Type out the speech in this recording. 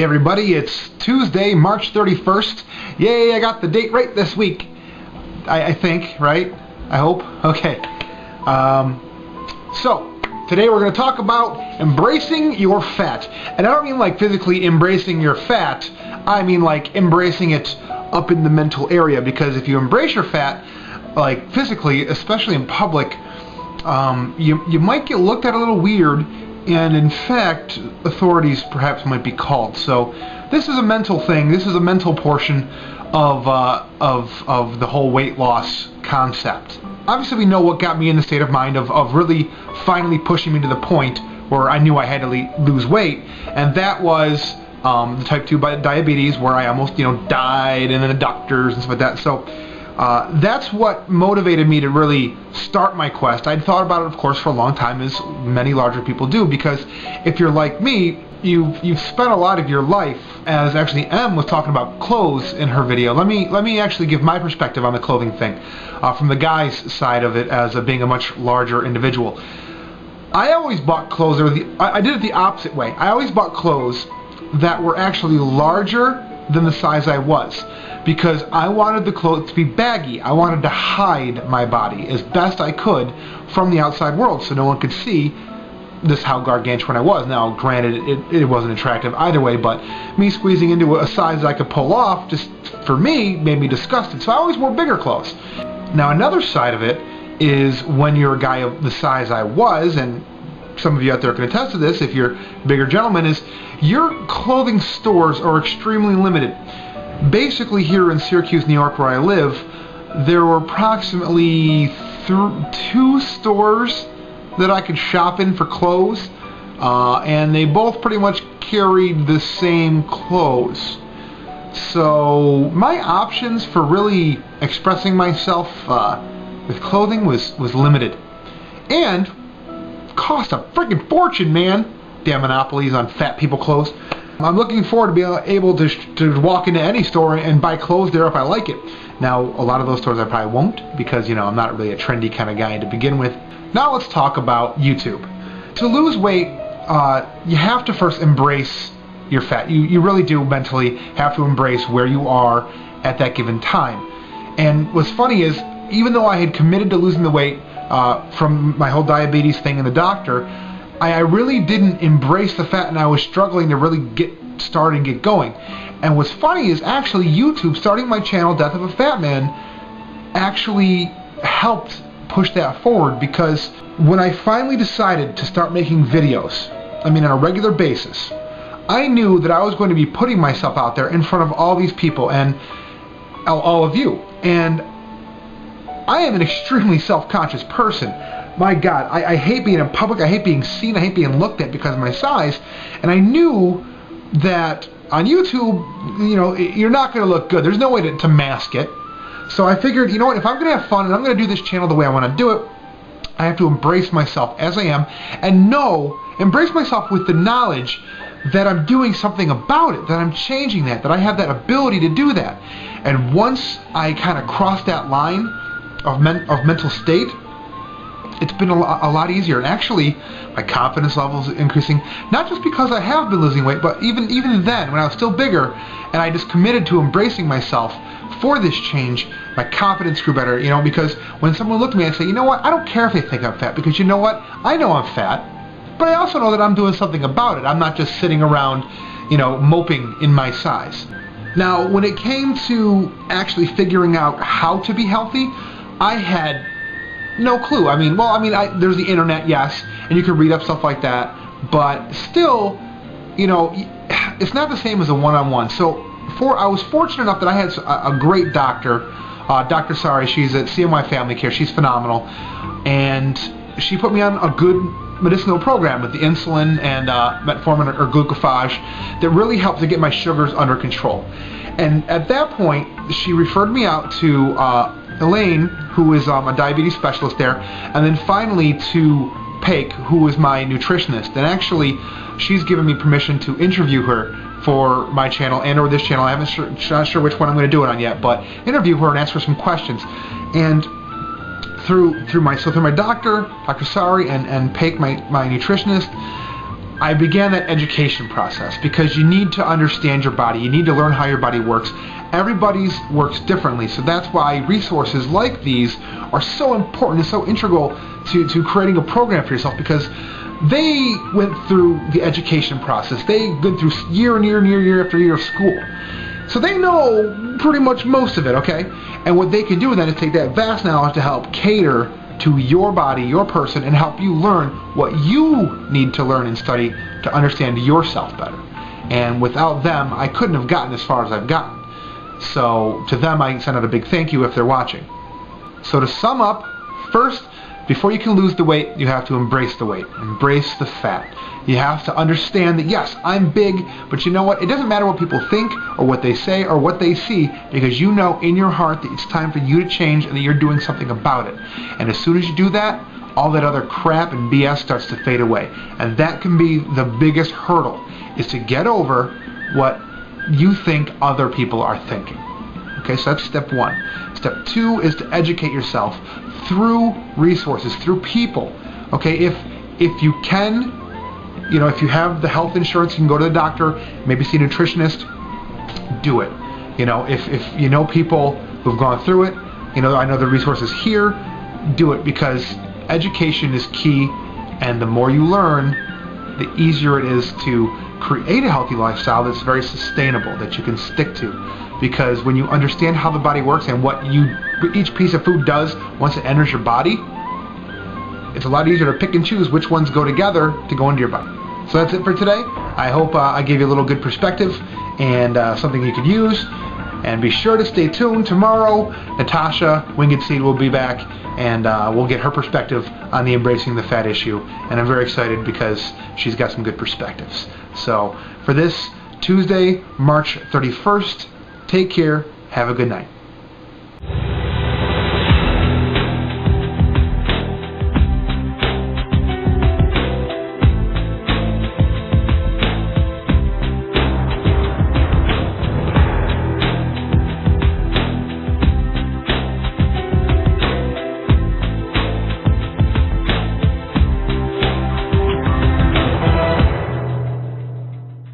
everybody, it's Tuesday, March 31st. Yay, I got the date right this week. I think, right? I hope. Okay. So, today we're going to talk about embracing your fat. And I don't mean like physically embracing your fat. I mean like embracing it up in the mental area. Because if you embrace your fat, like physically, especially in public, you might get looked at a little weird. And in fact, authorities perhaps might be called. So this is a mental thing. This is a mental portion of the whole weight loss concept. Obviously, we know what got me in the state of mind of really finally pushing me to the point where I knew I had to lose weight, and that was the type 2 diabetes, where I almost died, and then the doctors and stuff like that. So that's what motivated me to really start my quest. I'd thought about it, of course, for a long time, as many larger people do, because if you're like me, you've spent a lot of your life, as actually Em was talking about clothes in her video. Let me actually give my perspective on the clothing thing, from the guy's side of it, as being a much larger individual. I always bought clothes, I did it the opposite way. I always bought clothes that were actually larger than the size I was, because I wanted the clothes to be baggy. I wanted to hide my body as best I could from the outside world, so no one could see this how gargantuan I was. Now, granted, it wasn't attractive either way, but me squeezing into a size I could pull off, just for me, made me disgusted. So I always wore bigger clothes. Now, another side of it is when you're a guy of the size I was, and some of you out there can attest to this if you're a bigger gentleman, is your clothing stores are extremely limited. Basically, here in Syracuse, New York, where I live, there were approximately 2 stores that I could shop in for clothes, and they both pretty much carried the same clothes. So my options for really expressing myself with clothing was limited, and cost a freaking fortune, man. Damn monopolies on fat people clothes. I'm looking forward to being able to walk into any store and buy clothes there if I like it. Now, a lot of those stores I probably won't, because I'm not really a trendy kind of guy to begin with. Now let's talk about YouTube. To lose weight, you have to first embrace your fat. You really do mentally have to embrace where you are at that given time. And what's funny is, even though I had committed to losing the weight from my whole diabetes thing and the doctor, I really didn't embrace the fat, and I was struggling to really get started and get going. And what's funny is, actually, YouTube, starting my channel, Death of a Fat Man, actually helped push that forward, because when I finally decided to start making videos, on a regular basis, I knew that I was going to be putting myself out there in front of all these people and all of you. And I am an extremely self-conscious person. My God, I hate being in public, I hate being seen, I hate being looked at because of my size, and I knew that on YouTube, you're not going to look good. There's no way to mask it. So I figured, if I'm going to have fun and I'm going to do this channel the way I want to do it, I have to embrace myself as I am, and embrace myself with the knowledge that I'm doing something about it, that I'm changing that I have that ability to do that. And once I kind of crossed that line of mental state, it's been a lot easier. And actually, my confidence level is increasing, not just because I have been losing weight, but even then, when I was still bigger, and I just committed to embracing myself for this change, my confidence grew better, because when someone looked at me, I'd say, you know what, I don't care if they think I'm fat, because you know what, I know I'm fat, but I also know that I'm doing something about it. I'm not just sitting around, moping in my size. Now, when it came to actually figuring out how to be healthy, I had no clue. There's the internet, yes, and you can read up stuff like that, but still, it's not the same as a one-on-one. So I was fortunate enough that I had a great doctor, Dr. Sari. She's at CMY Family Care. She's phenomenal, and she put me on a good medicinal program with the insulin and metformin or glucophage that really helped to get my sugars under control. And at that point, she referred me out to Elaine, who is a diabetes specialist there, and then finally to Paik, who is my nutritionist. And actually, she's given me permission to interview her for my channel or this channel. I'm not sure which one I'm going to do it on yet, but interview her and ask her some questions. And through my doctor, Dr. Sari, and Paik, my nutritionist, I began that education process because you need to understand your body. You need to learn how your body works. Everybody's works differently, so that's why resources like these are so important and so integral to creating a program for yourself, because they went through the education process. They went through year after year of school. So they know pretty much most of it, okay? And what they can do then is take that vast knowledge to help cater to your body, your person, and help you learn what you need to learn and study to understand yourself better. And without them, I couldn't have gotten as far as I've gotten. So to them, I send out a big thank you if they're watching. So to sum up, first, before you can lose the weight, you have to embrace the weight. Embrace the fat. You have to understand that, yes, I'm big, but you know what? It doesn't matter what people think or what they say or what they see, because you know in your heart that it's time for you to change and that you're doing something about it. And as soon as you do that, all that other crap and BS starts to fade away. And that can be the biggest hurdle, is to get over what you think other people are thinking. Okay, so that's step one. Step two is to educate yourself through resources, through people. Okay, if you can, you know, if you have the health insurance, you can go to the doctor, maybe see a nutritionist, do it. You know, if you know people who've gone through it, you know, I know the resources here, do it, because education is key, and the more you learn, the easier it is to create a healthy lifestyle that's very sustainable, that you can stick to. Because when you understand how the body works and what each piece of food does once it enters your body, it's a lot easier to pick and choose which ones go together to go into your body. So that's it for today. I hope I gave you a little good perspective and something you could use. And be sure to stay tuned. Tomorrow, Natasha, WingedSeed, will be back, and we'll get her perspective on the embracing the fat issue. And I'm very excited because she's got some good perspectives. So for this Tuesday, March 31st, take care. Have a good night.